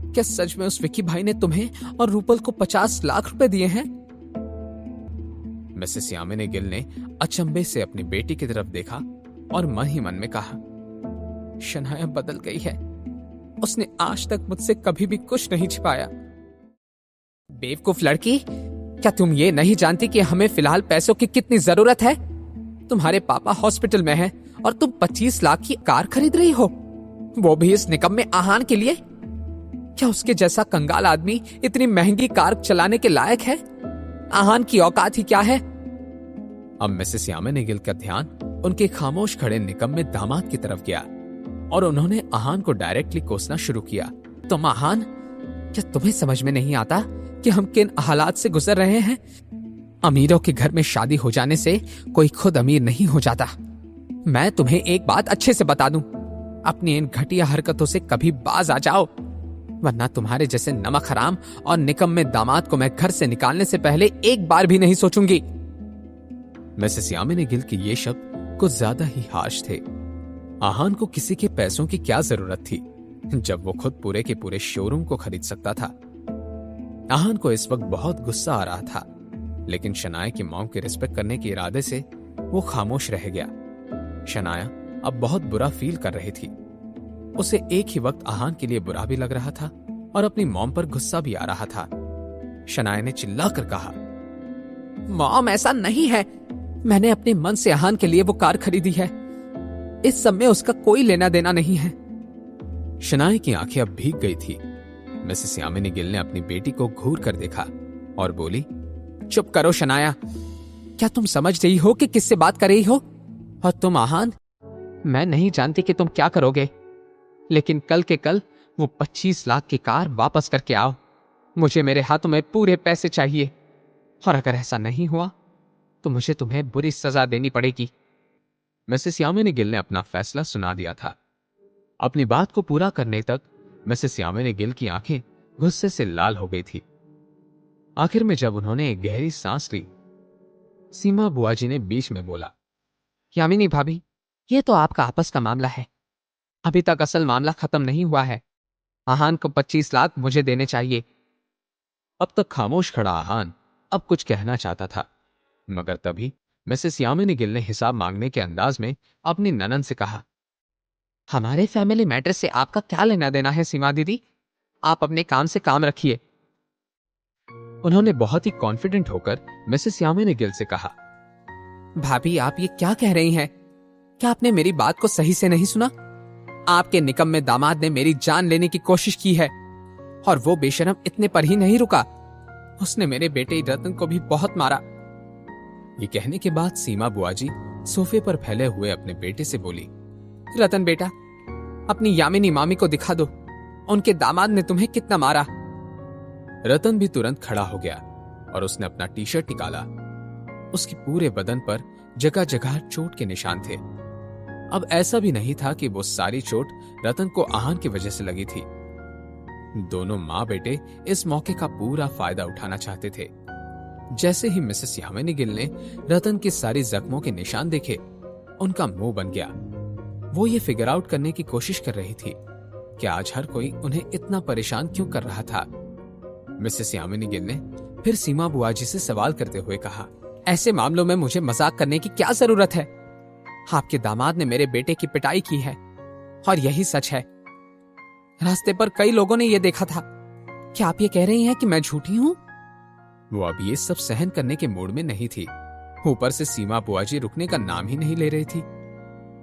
क्या सच में उस विक्की भाई ने तुम्हें और रूपल को 50 लाख रुपए दिए हैं? मिसेस यामिनी गिल ने अचंभे से अपनी बेटी की तरफ देखा और मन ही मन में कहा, शनाया बदल गई है। उसने आज तक मुझसे कभी भी कुछ नहीं छिपाया। बेवकूफ लड़की, क्या तुम ये नहीं जानती कि हमें फिलहाल पैसों की कितनी जरूरत है? तुम्हारे पापा हॉस्पिटल में हैं और तुम 25 लाख की कार खरीद रही हो, वो भी इस निकम्मे आहान के लिए। क्या उसके जैसा कंगाल आदमी इतनी महंगी कार चलाने के लायक है? आहान की औकात ही क्या है? अब मिसेस यामिनी गिल का ध्यान उनके खामोश खड़े निकम्मे दामाद की तरफ गया और उन्होंने आहान को डायरेक्टली कोसना शुरू किया। तुम आहान, क्या तुम्हें समझ में नहीं आता कि हम किन हालात से गुजर रहे हैं? अमीरों के घर में शादी हो जाने से कोई खुद अमीर नहीं हो जाता। मैं तुम्हें एक बात अच्छे से बता दूं, अपनी इन घटिया हरकतों से कभी बाज आ जाओ, वरना तुम्हारे जैसे नमक हराम और निकम्मे दामाद को मैं घर से निकालने से पहले एक बार भी नहीं सोचूंगी। मिसेस यामिनी गिल के ये शब्द कुछ ज्यादा ही हार्श थे। आहान को किसी के पैसों की क्या जरूरत थी जब वो खुद पूरे के पूरे शोरूम को खरीद सकता था। आहान को इस वक्त बहुत गुस्सा आ रहा था, लेकिन शनाया की मॉम की रिस्पेक्ट करने के इरादे से वो खामोश रह गया। शनाया अब बहुत बुरा फील कर रही थी। उसे एक ही वक्त आहान के लिए बुरा भी लग रहा था और अपनी मॉम पर गुस्सा भी आ रहा था। शनाया ने चिल्लाकर कहा, मॉम ऐसा नहीं है, मैंने अपने मन से आहान के लिए वो कार खरीदी है। इस सब में उसका कोई लेना देना नहीं है। शनाया की आंखें अब भीग गई थी। मिसेस यामिनी गिल ने अपनी बेटी को घूर कर देखा और बोली, चुप करो शनाया, क्या तुम समझ रही हो कि किससे बात कर रही हो? और तुम आहान, मैं नहीं जानती कि तुम क्या करोगे, लेकिन कल के कल वो 25 लाख की कार वापस करके आओ। मुझे मेरे हाथों में पूरे पैसे चाहिए, और अगर ऐसा नहीं हुआ तो मुझे तुम्हें बुरी सजा देनी पड़ेगी। मिसेस यामिनी गिल ने अपना फैसला सुना दिया था। अपनी बात को पूरा करने तक मिसेस यामिनी गिल की आंखें गुस्से से लाल हो गई थी। आखिर में जब उन्होंने एक गहरी सांस ली, सीमा बुआजी ने बीच में बोला, यामिनी भाभी, ये तो आपका आपस का मामला है, अभी तक असल मामला खत्म नहीं हुआ है। आहान को 25 लाख मुझे देने चाहिए। अब तक खामोश खड़ा आहान अब कुछ कहना चाहता था, मगर तभी मिसेस यामिनी गिल ने हिसाब मांगने के अंदाज में अपनी ननन से कहा, हमारे फैमिली मैटर से आपका क्या लेना देना है सीमा दीदी? आप अपने काम से काम रखिए। उन्होंने बहुत ही कॉन्फिडेंट होकर मिसेस यामिनी गिल से कहा, भाभी आप ये क्या कह रही हैं? क्या आपने मेरी बात को सही से नहीं सुना? आपके निकम्मे दामाद ने मेरी जान लेने की कोशिश की है, और वो बेशरम इतने पर ही नहीं रुका, उसने मेरे बेटे रतन को भी बहुत मारा। ये कहने के बाद सीमा बुआजी सोफे पर फैले हुए अपने बेटे से बोली, रतन बेटा, अपनी यामिनी मामी को दिखा दो, उनके दामाद ने तुम्हें कितना मारा। रतन भी तुरंत खड़ा हो गया और उसने अपना टी शर्ट निकाला। उसके पूरे बदन पर जगह जगह चोट के निशान थे। अब ऐसा भी नहीं था कि वो सारी चोट रतन को आहान की वजह से लगी थी। दोनों माँ बेटे इस मौके का पूरा फायदा उठाना चाहते थे। जैसे ही मिसेस यामिनी गिल ने रतन के सारी जख्मों के निशान देखे, उनका मुंह बन गया। वो ये फिगर आउट करने की कोशिश कर रही थी कि आज हर कोई उन्हें इतना परेशान क्यों कर रहा था। मिसेस यामिनी गिल ने फिर सीमा बुआजी से सवाल करते हुए कहा, ऐसे मामलों में मुझे मजाक करने की क्या जरूरत है? आपके दामाद ने मेरे बेटे की पिटाई की है, और यही सच है। रास्ते पर कई लोगों ने यह देखा था। क्या आप ये कह रही हैं कि मैं झूठी हूं? वो अब ये सब सहन करने के मूड में नहीं थी। ऊपर से सीमा बुआजी रुकने का नाम ही नहीं ले रही थी।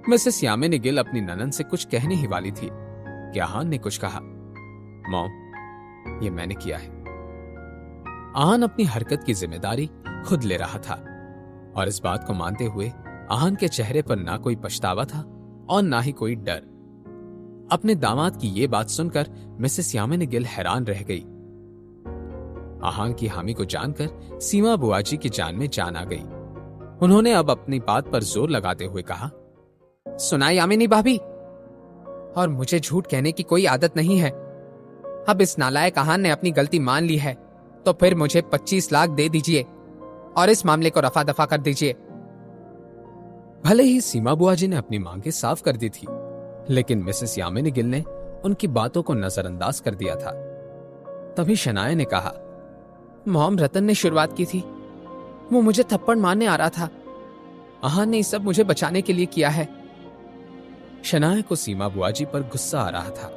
मिसेस यामिनी गिल अपनी ननन से कुछ कहने ही वाली थी कि आहान ने कुछ कहा। मॉम, ये मैंने किया है। आहान अपनी हरकत की जिम्मेदारी खुद ले रहा था, और इस बात को मानते हुए आहान के चेहरे पर ना कोई पछतावा था और ना ही कोई डर। अपने दामाद की ये बात सुनकर मिसेस यामिनी गिल हैरान रह गई। आहान की हामी को जानकर सीमा बुआजी की जान में जान आ गई। उन्होंने अब अपनी बात पर जोर लगाते हुए कहा, सुना यामिनी भाभी, और मुझे झूठ कहने की कोई आदत नहीं है। अब इस नालायक आहान ने अपनी गलती मान ली है, तो फिर मुझे 25 लाख दे दीजिए और इस मामले को रफा दफा कर दीजिए। भले ही सीमा बुआजी ने अपनी मांगें साफ कर दी थी, लेकिन मिसेस यामिनी गिल ने उनकी बातों को नजरअंदाज कर दिया था। तभी शनाया ने कहा, मॉम, रतन ने शुरुआत की थी। वो मुझे थप्पड़ मारने आ रहा था। आहान ने ये सब मुझे बचाने के लिए किया है। शनाया को सीमा बुआजी पर गुस्सा आ रहा था,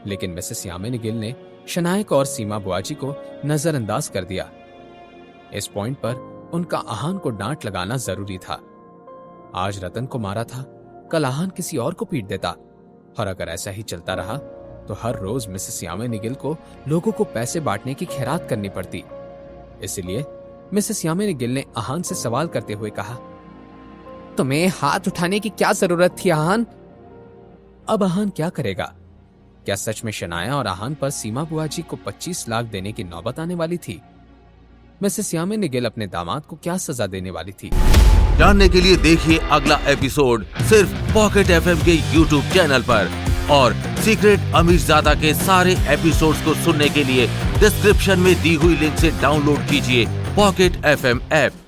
लेकिन मिसेस यामिनी गिल ने शनाया को और सीमा बुआजी को नजरअंदाज कर दिया। इस पॉइंट पर उनका आहान को डांट लगाना जरूरी था। आज रतन को मारा था, कल आहान किसी और को पीट देता, और अगर ऐसा ही चलता रहा तो हर रोज मिसेस यामिनी गिल को लोगों को पैसे बांटने की खैरात करनी पड़ती। इसलिए मिसेस यामिनी गिल ने आहान से सवाल करते हुए कहा, तुम्हें हाथ उठाने की क्या जरूरत थी आहान? अब आहान क्या करेगा? क्या सच में शनाया और आहान पर सीमा बुआजी को 25 लाख देने की नौबत आने वाली थी? मिसेस यामिनी गिल अपने दामाद को क्या सजा देने वाली थी? जानने के लिए देखिए अगला एपिसोड सिर्फ पॉकेट एफएम के यूट्यूब चैनल पर, और सीक्रेट अमीरजादा के सारे एपिसोड्स को सुनने के लिए डिस्क्रिप्शन में दी हुई लिंक से डाउनलोड कीजिए पॉकेट एफएम ऐप।